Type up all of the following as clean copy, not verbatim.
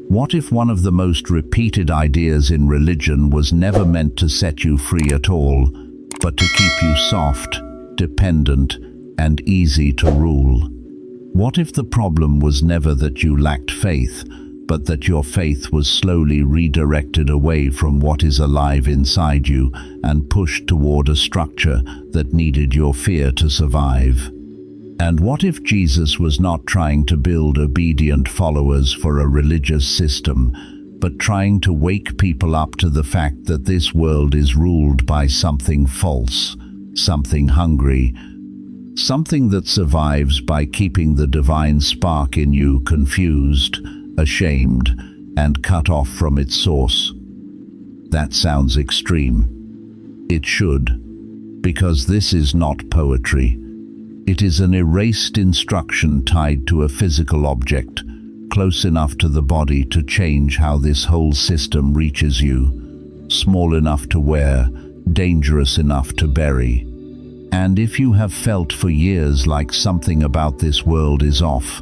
What if one of the most repeated ideas in religion was never meant to set you free at all, but to keep you soft, dependent, and easy to rule? What if the problem was never that you lacked faith, but that your faith was slowly redirected away from what is alive inside you and pushed toward a structure that needed your fear to survive? And what if Jesus was not trying to build obedient followers for a religious system, but trying to wake people up to the fact that this world is ruled by something false, something hungry, something that survives by keeping the divine spark in you confused, ashamed, and cut off from its source? That sounds extreme. It should, because this is not poetry. It is an erased instruction tied to a physical object, close enough to the body to change how this whole system reaches you, small enough to wear, dangerous enough to bury. And if you have felt for years like something about this world is off,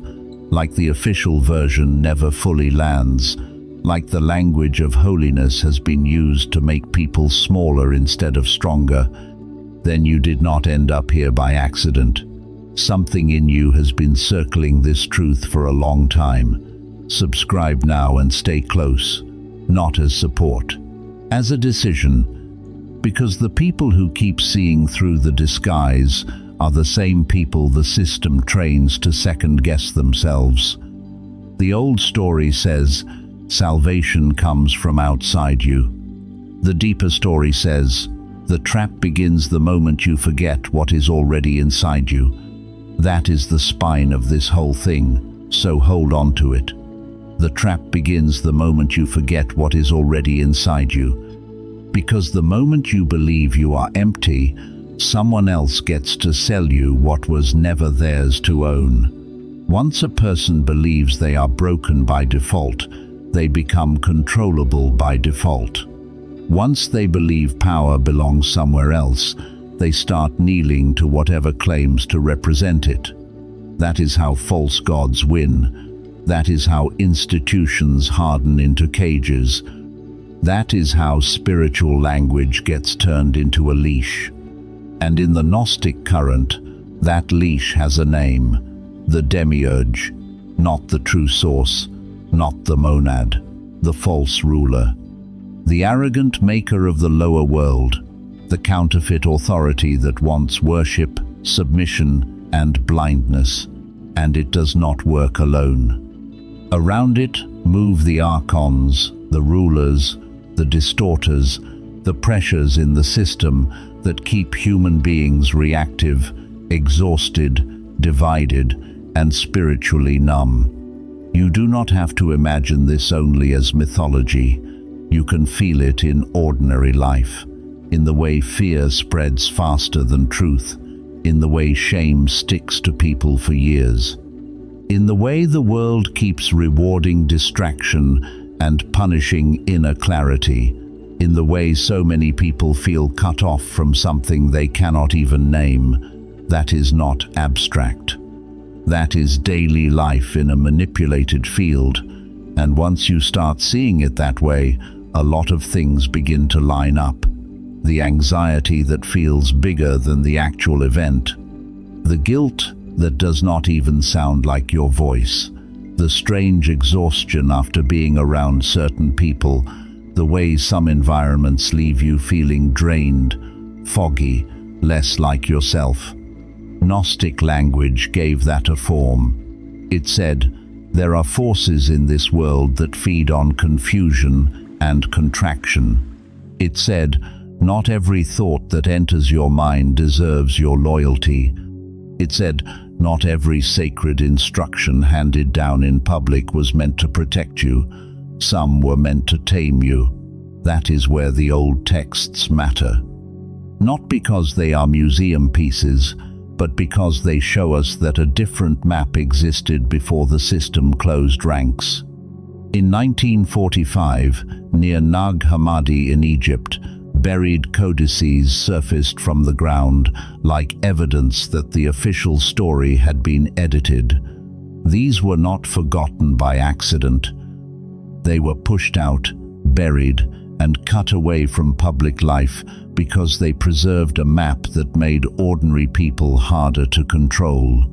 like the official version never fully lands, like the language of holiness has been used to make people smaller instead of stronger, then you did not end up here by accident. Something in you has been circling this truth for a long time. Subscribe now and stay close, not as support, as a decision, because the people who keep seeing through the disguise are the same people the system trains to second-guess themselves. The old story says, salvation comes from outside you. The deeper story says, the trap begins the moment you forget what is already inside you. That is the spine of this whole thing, so hold on to it. The trap begins the moment you forget what is already inside you. Because the moment you believe you are empty, someone else gets to sell you what was never theirs to own. Once a person believes they are broken by default, they become controllable by default. Once they believe power belongs somewhere else, they start kneeling to whatever claims to represent it. That is how false gods win. That is how institutions harden into cages. That is how spiritual language gets turned into a leash. And in the Gnostic current, that leash has a name, the demiurge, not the true source, not the monad, the false ruler, the arrogant maker of the lower world, the counterfeit authority that wants worship, submission, and blindness, and it does not work alone. Around it move the Archons, the rulers, the distorters, the pressures in the system that keep human beings reactive, exhausted, divided, and spiritually numb. You do not have to imagine this only as mythology. You can feel it in ordinary life, in the way fear spreads faster than truth, in the way shame sticks to people for years, in the way the world keeps rewarding distraction and punishing inner clarity, in the way so many people feel cut off from something they cannot even name. That is not abstract. That is daily life in a manipulated field, and once you start seeing it that way, a lot of things begin to line up. The anxiety that feels bigger than the actual event, the guilt that does not even sound like your voice, the strange exhaustion after being around certain people, the way some environments leave you feeling drained, foggy, less like yourself. Gnostic language gave that a form. It said, there are forces in this world that feed on confusion and contraction. It said, not every thought that enters your mind deserves your loyalty. It said, not every sacred instruction handed down in public was meant to protect you. Some were meant to tame you. That is where the old texts matter. Not because they are museum pieces, but because they show us that a different map existed before the system closed ranks. In 1945, near Nag Hammadi in Egypt, buried codices surfaced from the ground like evidence that the official story had been edited. These were not forgotten by accident. They were pushed out, buried, and cut away from public life because they preserved a map that made ordinary people harder to control.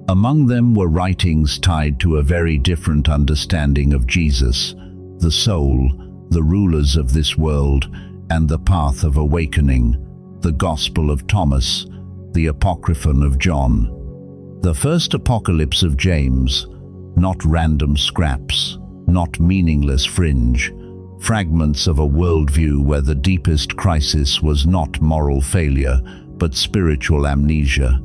Among them were writings tied to a very different understanding of Jesus, the soul, the rulers of this world, and the path of awakening, the Gospel of Thomas, the Apocryphon of John. The first apocalypse of James, not random scraps, not meaningless fringe, fragments of a worldview where the deepest crisis was not moral failure, but spiritual amnesia.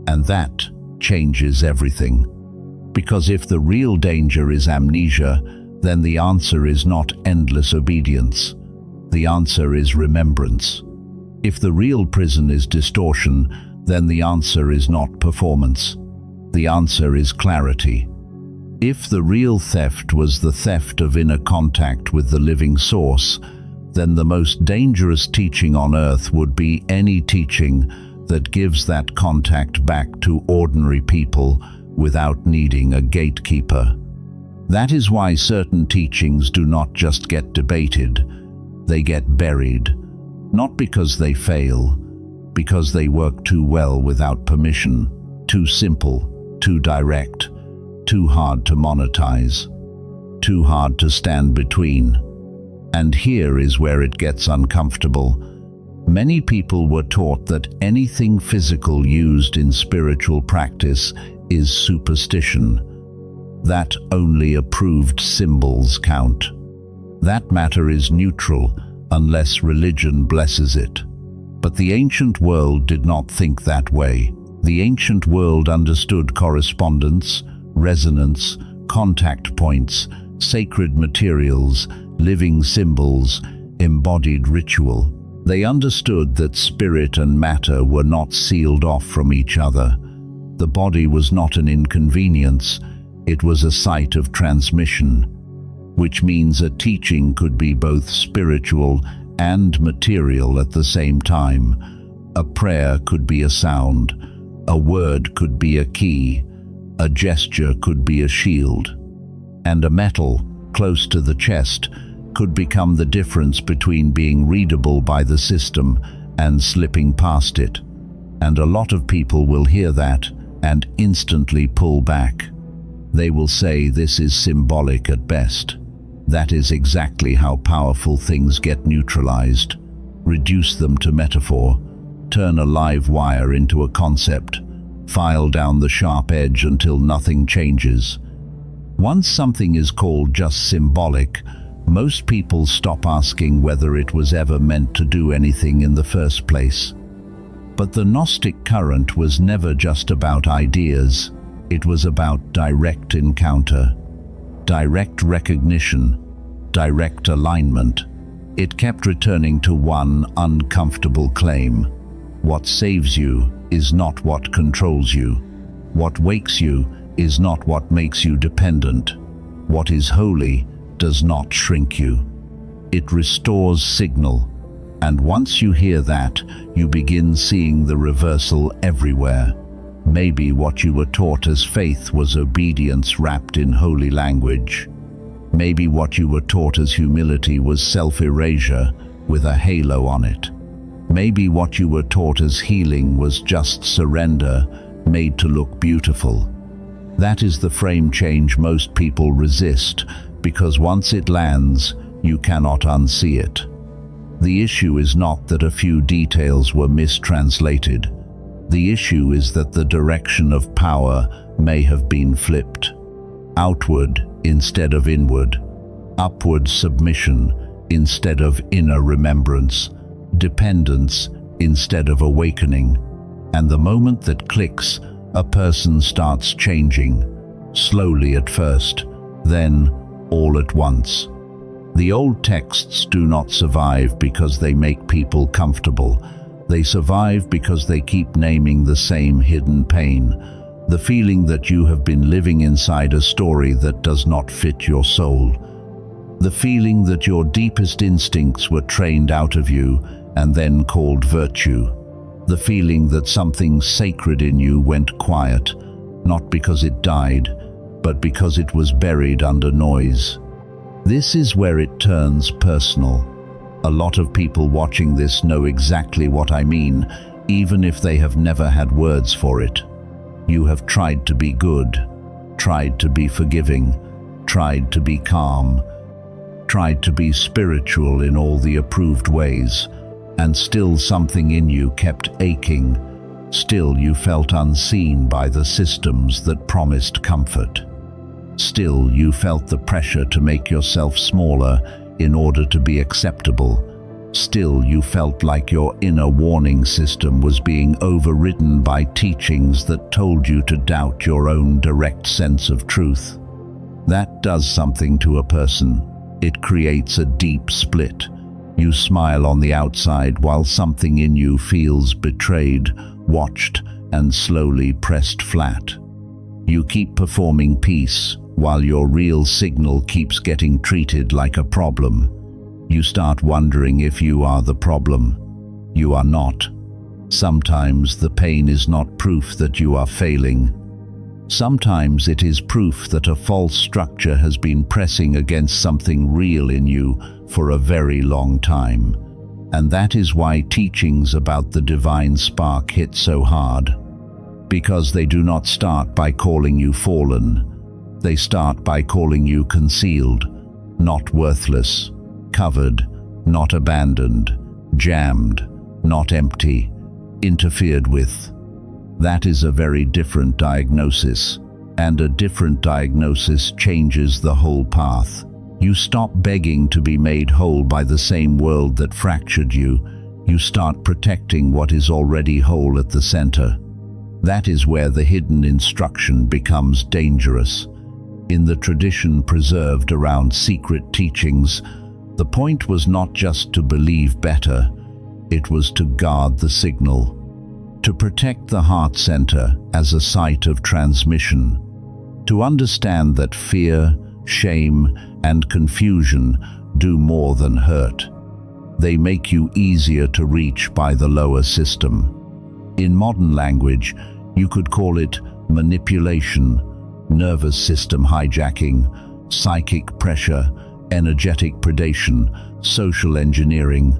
And that changes everything. Because if the real danger is amnesia, then the answer is not endless obedience. The answer is remembrance. If the real prison is distortion, then the answer is not performance. The answer is clarity. If the real theft was the theft of inner contact with the living source, then the most dangerous teaching on earth would be any teaching that gives that contact back to ordinary people without needing a gatekeeper. That is why certain teachings do not just get debated, they get buried, not because they fail, because they work too well without permission, too simple, too direct, too hard to monetize, too hard to stand between. And here is where it gets uncomfortable. Many people were taught that anything physical used in spiritual practice is superstition, that only approved symbols count. That matter is neutral unless religion blesses it. But the ancient world did not think that way. The ancient world understood correspondence, resonance, contact points, sacred materials, living symbols, embodied ritual. They understood that spirit and matter were not sealed off from each other. The body was not an inconvenience, it was a site of transmission, which means a teaching could be both spiritual and material at the same time. A prayer could be a sound, a word could be a key, a gesture could be a shield, and a metal close to the chest could become the difference between being readable by the system and slipping past it. And a lot of people will hear that and instantly pull back. They will say this is symbolic at best. That is exactly how powerful things get neutralized. Reduce them to metaphor, turn a live wire into a concept, file down the sharp edge until nothing changes. Once something is called just symbolic, most people stop asking whether it was ever meant to do anything in the first place. But the Gnostic current was never just about ideas. It was about direct encounter, direct recognition, direct alignment. It kept returning to one uncomfortable claim. What saves you is not what controls you. What wakes you is not what makes you dependent. What is holy does not shrink you. It restores signal. And once you hear that, you begin seeing the reversal everywhere. Maybe what you were taught as faith was obedience wrapped in holy language. Maybe what you were taught as humility was self-erasure with a halo on it. Maybe what you were taught as healing was just surrender made to look beautiful. That is the frame change most people resist, because once it lands, you cannot unsee it. The issue is not that a few details were mistranslated. The issue is that the direction of power may have been flipped. Outward instead of inward. Upward submission instead of inner remembrance. Dependence instead of awakening. And the moment that clicks, a person starts changing. Slowly at first, then all at once. The old texts do not survive because they make people comfortable. They survive because they keep naming the same hidden pain, the feeling that you have been living inside a story that does not fit your soul, the feeling that your deepest instincts were trained out of you and then called virtue, the feeling that something sacred in you went quiet, not because it died, but because it was buried under noise. This is where it turns personal. A lot of people watching this know exactly what I mean, even if they have never had words for it. You have tried to be good, tried to be forgiving, tried to be calm, tried to be spiritual in all the approved ways, and still something in you kept aching. Still you felt unseen by the systems that promised comfort. Still you felt the pressure to make yourself smaller in order to be acceptable. Still you felt like your inner warning system was being overridden by teachings that told you to doubt your own direct sense of truth. That does something to a person. It creates a deep split. You smile on the outside while something in you feels betrayed, watched, and slowly pressed flat. You keep performing peace while your real signal keeps getting treated like a problem. You start wondering if you are the problem. You are not. Sometimes the pain is not proof that you are failing. Sometimes it is proof that a false structure has been pressing against something real in you for a very long time. And that is why teachings about the divine spark hit so hard. Because they do not start by calling you fallen. They start by calling you concealed, not worthless, covered, not abandoned, jammed, not empty, interfered with. That is a very different diagnosis, and a different diagnosis changes the whole path. You stop begging to be made whole by the same world that fractured you. You start protecting what is already whole at the center. That is where the hidden instruction becomes dangerous. In the tradition preserved around secret teachings, the point was not just to believe better, it was to guard the signal, to protect the heart center as a site of transmission, to understand that fear, shame, and confusion do more than hurt. They make you easier to reach by the lower system. In modern language, you could call it manipulation, nervous system hijacking, psychic pressure, energetic predation, social engineering.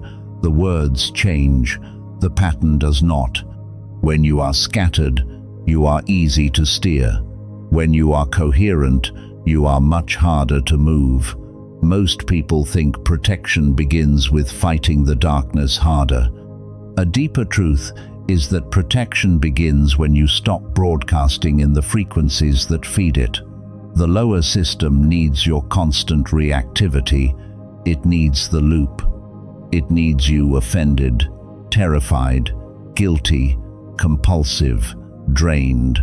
The words change, the pattern does not. When you are scattered, you are easy to steer. When you are coherent, you are much harder to move. Most people think protection begins with fighting the darkness harder. A deeper truth is that protection begins when you stop broadcasting in the frequencies that feed it. The lower system needs your constant reactivity. It needs the loop. It needs you offended, terrified, guilty, compulsive, drained.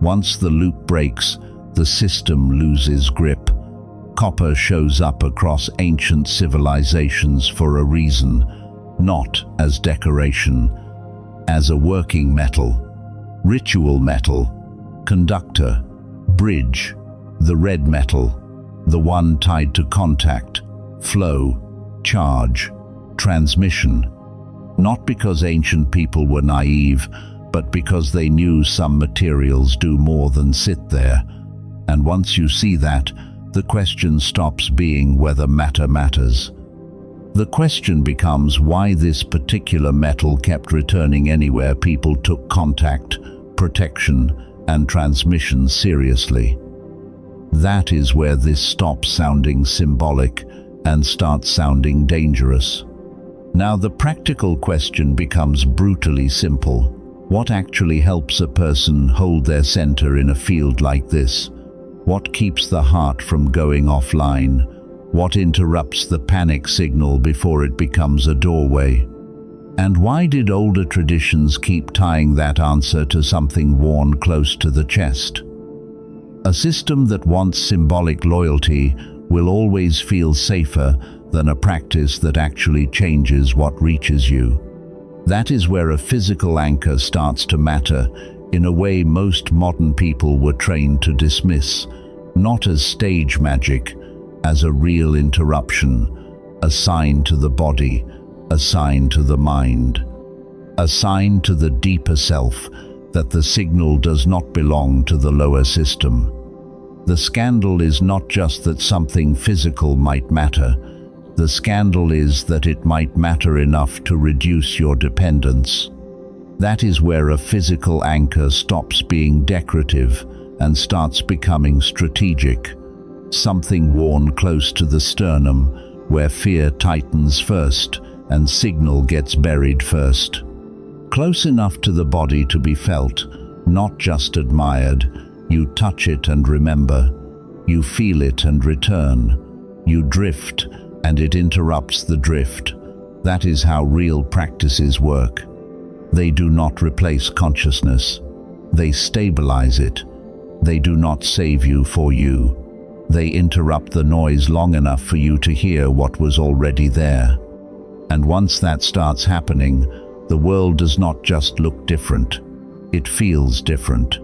Once the loop breaks, the system loses grip. Copper shows up across ancient civilizations for a reason, not as decoration, as a working metal, ritual metal, conductor, bridge, the red metal, the one tied to contact, flow, charge, transmission. Not because ancient people were naive, but because they knew some materials do more than sit there. And once you see that, the question stops being whether matter matters. The question becomes why this particular metal kept returning anywhere people took contact, protection, and transmission seriously. That is where this stops sounding symbolic and starts sounding dangerous. Now the practical question becomes brutally simple. What actually helps a person hold their center in a field like this? What keeps the heart from going offline? What interrupts the panic signal before it becomes a doorway? And why did older traditions keep tying that answer to something worn close to the chest? A system that wants symbolic loyalty will always feel safer than a practice that actually changes what reaches you. That is where a physical anchor starts to matter in a way most modern people were trained to dismiss, not as stage magic, as a real interruption, a sign to the body, a sign to the mind, a sign to the deeper self that the signal does not belong to the lower system. The scandal is not just that something physical might matter. The scandal is that it might matter enough to reduce your dependence. That is where a physical anchor stops being decorative and starts becoming strategic. Something worn close to the sternum, where fear tightens first and signal gets buried first. Close enough to the body to be felt, not just admired. You touch it and remember. You feel it and return. You drift, and it interrupts the drift. That is how real practices work. They do not replace consciousness. They stabilize it. They do not save you for you. They interrupt the noise long enough for you to hear what was already there. And once that starts happening, the world does not just look different. It feels different.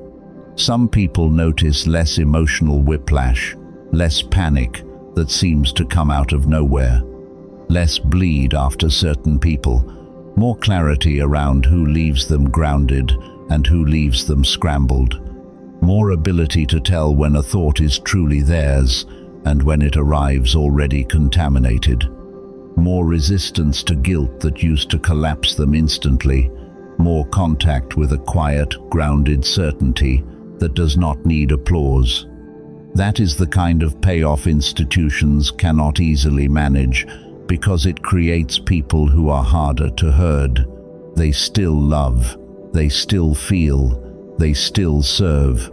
Some people notice less emotional whiplash, less panic that seems to come out of nowhere, less bleed after certain people, more clarity around who leaves them grounded and who leaves them scrambled, more ability to tell when a thought is truly theirs and when it arrives already contaminated, more resistance to guilt that used to collapse them instantly, more contact with a quiet, grounded certainty that does not need applause. That is the kind of payoff institutions cannot easily manage, because it creates people who are harder to herd. They still love, they still feel, they still serve.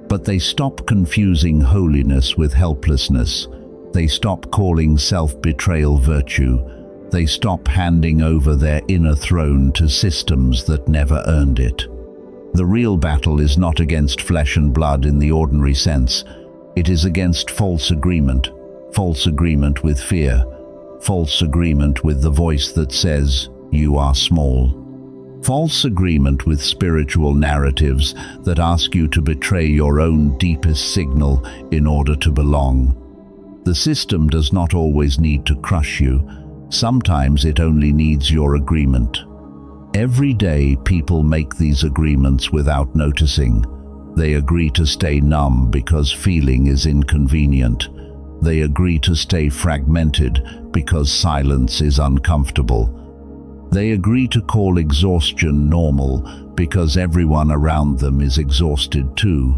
But they stop confusing holiness with helplessness. They stop calling self-betrayal virtue. They stop handing over their inner throne to systems that never earned it. The real battle is not against flesh and blood in the ordinary sense. It is against false agreement with fear, false agreement with the voice that says, "You are small." False agreement with spiritual narratives that ask you to betray your own deepest signal in order to belong. The system does not always need to crush you. Sometimes it only needs your agreement. Every day people make these agreements without noticing. They agree to stay numb because feeling is inconvenient. They agree to stay fragmented because silence is uncomfortable. They agree to call exhaustion normal because everyone around them is exhausted too.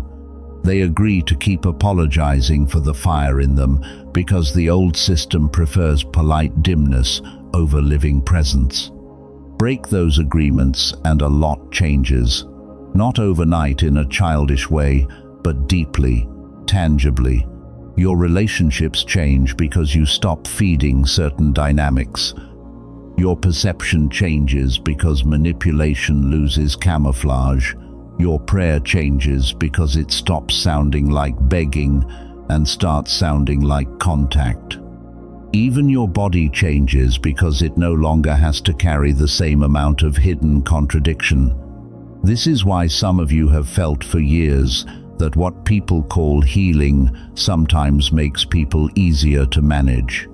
They agree to keep apologizing for the fire in them because the old system prefers polite dimness over living presence. Break those agreements and a lot changes. Not overnight in a childish way, but deeply, tangibly. Your relationships change because you stop feeding certain dynamics. Your perception changes because manipulation loses camouflage. Your prayer changes because it stops sounding like begging and starts sounding like contact. Even your body changes because it no longer has to carry the same amount of hidden contradiction. This is why some of you have felt for years that what people call healing sometimes makes people easier to manage.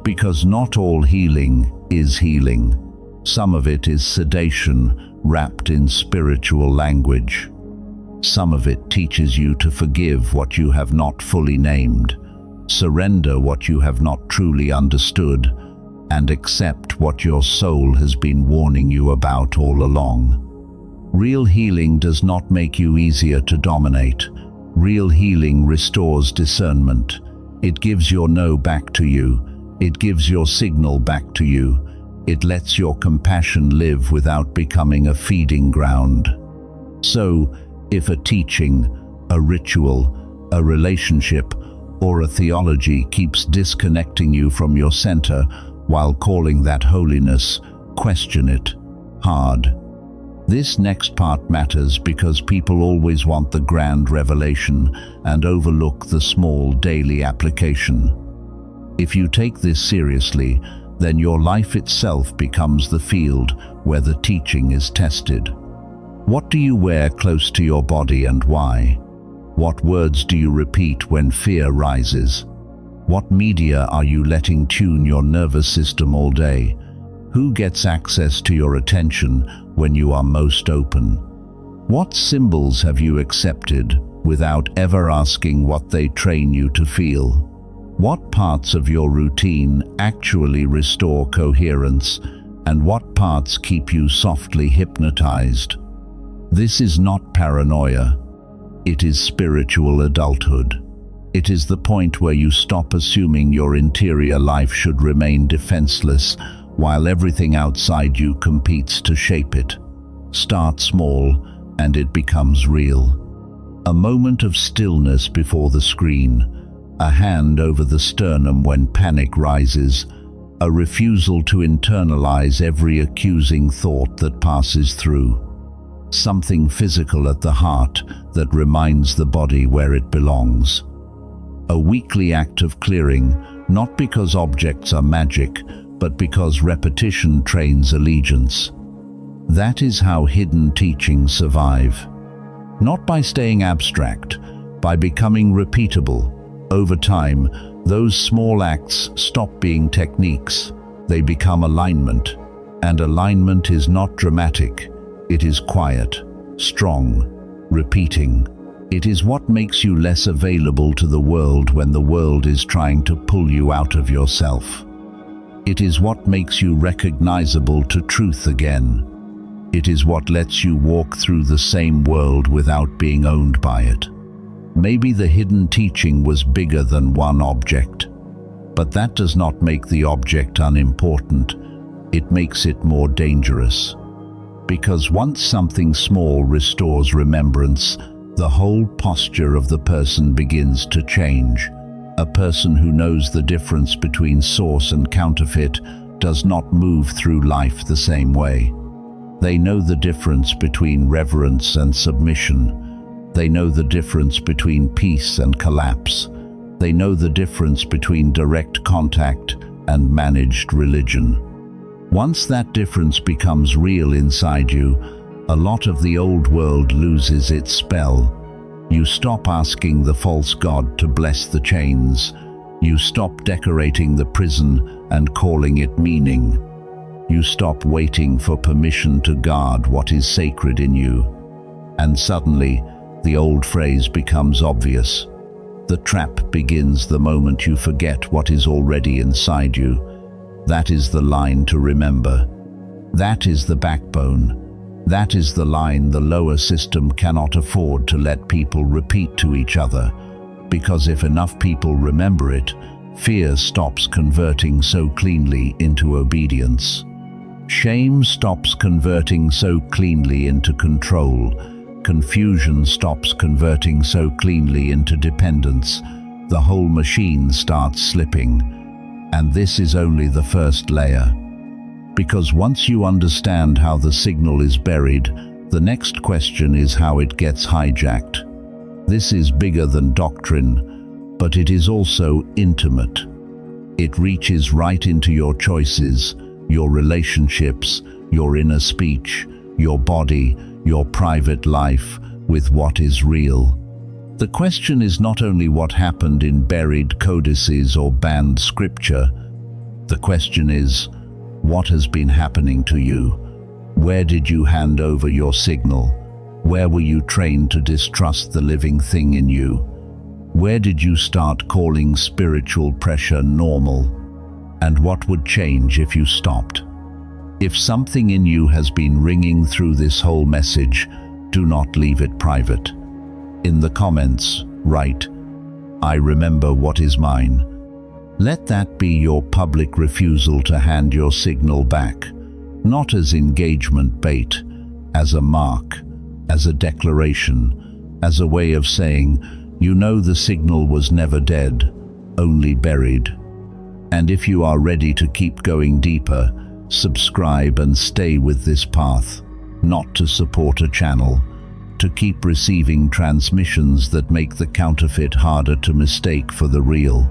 Because not all healing is healing. Some of it is sedation wrapped in spiritual language. Some of it teaches you to forgive what you have not fully named, surrender what you have not truly understood, and accept what your soul has been warning you about all along. Real healing does not make you easier to dominate. Real healing restores discernment. It gives your no back to you. It gives your signal back to you. It lets your compassion live without becoming a feeding ground. So, if a teaching, a ritual, a relationship, or a theology keeps disconnecting you from your center while calling that holiness, question it hard. This next part matters because people always want the grand revelation and overlook the small daily application. If you take this seriously, then your life itself becomes the field where the teaching is tested. What do you wear close to your body and why? What words do you repeat when fear rises? What media are you letting tune your nervous system all day? Who gets access to your attention when you are most open? What symbols have you accepted without ever asking what they train you to feel. What parts of your routine actually restore coherence, and what parts keep you softly hypnotized? This is not paranoia. It is spiritual adulthood. It is the point where you stop assuming your interior life should remain defenseless while everything outside you competes to shape it. Start small, and it becomes real. A moment of stillness before the screen, a hand over the sternum when panic rises, a refusal to internalize every accusing thought that passes through. Something physical at the heart that reminds the body where it belongs. A weekly act of clearing, not because objects are magic, but because repetition trains allegiance. That is how hidden teachings survive. Not by staying abstract, by becoming repeatable. Over time, those small acts stop being techniques. They become alignment. And alignment is not dramatic. It is quiet, strong, repeating. It is what makes you less available to the world when the world is trying to pull you out of yourself. It is what makes you recognizable to truth again. It is what lets you walk through the same world without being owned by it. Maybe the hidden teaching was bigger than one object, but that does not make the object unimportant. It makes it more dangerous. Because once something small restores remembrance, the whole posture of the person begins to change. A person who knows the difference between source and counterfeit does not move through life the same way. They know the difference between reverence and submission. They know the difference between peace and collapse. They know the difference between direct contact and managed religion. Once that difference becomes real inside you, a lot of the old world loses its spell. You stop asking the false god to bless the chains. You stop decorating the prison and calling it meaning. You stop waiting for permission to guard what is sacred in you. And suddenly, the old phrase becomes obvious. The trap begins the moment you forget what is already inside you. That is the line to remember. That is the backbone. That is the line the lower system cannot afford to let people repeat to each other. Because if enough people remember it, fear stops converting so cleanly into obedience. Shame stops converting so cleanly into control. Confusion stops converting so cleanly into dependence. The whole machine starts slipping. And this is only the first layer. Because once you understand how the signal is buried, the next question is how it gets hijacked. This is bigger than doctrine, but it is also intimate. It reaches right into your choices, your relationships, your inner speech, your body, your private life, with what is real. The question is not only what happened in buried codices or banned scripture. The question is, what has been happening to you? Where did you hand over your signal? Where were you trained to distrust the living thing in you? Where did you start calling spiritual pressure normal? And what would change if you stopped? If something in you has been ringing through this whole message, do not leave it private. In the comments, write, "I remember what is mine." Let that be your public refusal to hand your signal back, not as engagement bait, as a mark, as a declaration, as a way of saying, you know the signal was never dead, only buried. And if you are ready to keep going deeper, subscribe and stay with this path, not to support a channel, to keep receiving transmissions that make the counterfeit harder to mistake for the real.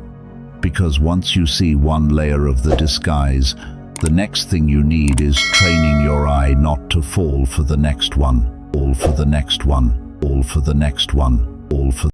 Because once you see one layer of the disguise, the next thing you need is training your eye not to fall for the next one, all for the next one, all for the next one, all for